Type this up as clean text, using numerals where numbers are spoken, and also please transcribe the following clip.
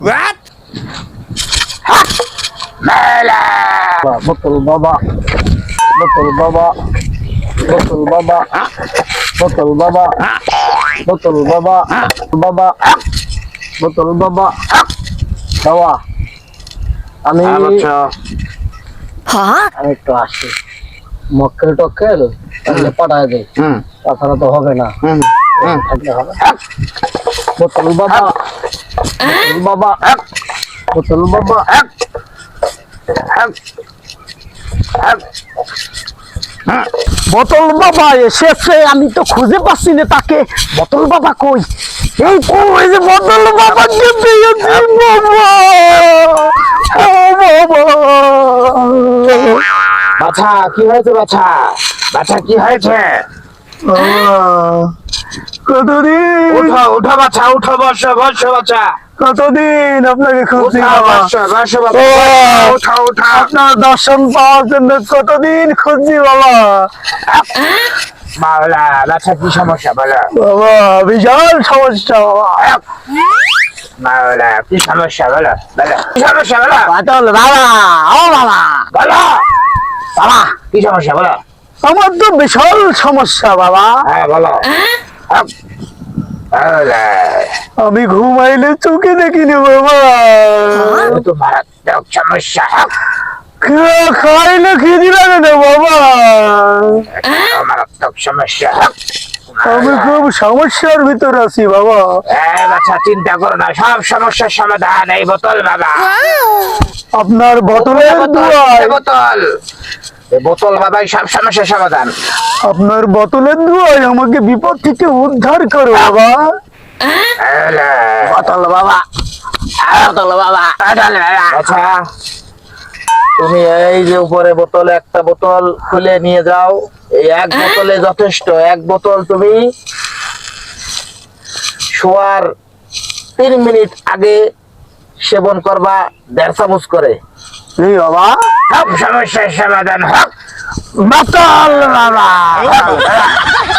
What? Botol baba, botol baba, botol baba, botol baba, botol baba, baba, botol baba. বাবা আমি একটু আসি মক্কেল টক্কেল তাহলে পাঠায় দেয় তাছাড়া তো হবে না থাকলে হবে বোতল বাবা বোতল বাবা বোতল বাবা এসেছে আমি তো খুঁজে পাচ্ছি না তাকে বোতল বাবা কই এই কই যে বোতল বাবা কে পেয়েছি বাবা ও বাবা বাছা কি হয়েছে বাছা বাছা কি হয়েছে কতদিন উঠো উঠো বাছা উঠো বসো বসো বাছা কতদিন আপনাকে খুঁজছি উঠো বাবা বসো বসো বাবা উঠো উঠো আপনার দর্শন পাওয়ার জন্য কতদিন খুঁজছি বাবা মাওলা বাছা কি সমস্যা বলো বাবা বিশাল সমস্যা বাবা মাওলা কি সমস্যা বলো বলো কি সমস্যা বলো বাতল বাবা ও বাবা বলো বাবা কি সমস্যা বলো আমার তো বিশাল সমস্যা বাবা হ্যাঁ বলো মাওলা আমি ঘুমাইলে চোখে দেখিনি বাবা তো মারাত্মক সমস্যা খাইলে খিদি লাগে না বাবা মারাত্মক সমস্যা আমি খুব সমস্যার ভিতর আছি বাবা বাচ্চা চিন্তা করো না সব সমস্যার সমাধান এই বোতল বাবা আপনার বোতলের দুয়ায় বোতল এই বোতল বাবাই সব সমস্যার সমাধান আপনার বোতলের দুয়ায় আমাকে বিপদ থেকে উদ্ধার করো বাবা বোতল বাবা বোতল বাবা আচ্ছা তুমি এই যে উপরে বোতল একটা বোতল খুলে নিয়ে যাও এই এক বোতলে যথেষ্ট এক বোতল তুমি শোয়ার 3 মিনিট আগে সেবন করবা 1.5 চামচ করে এই বাবা সব সমস্যার সমাধান হোক বোতল বাবা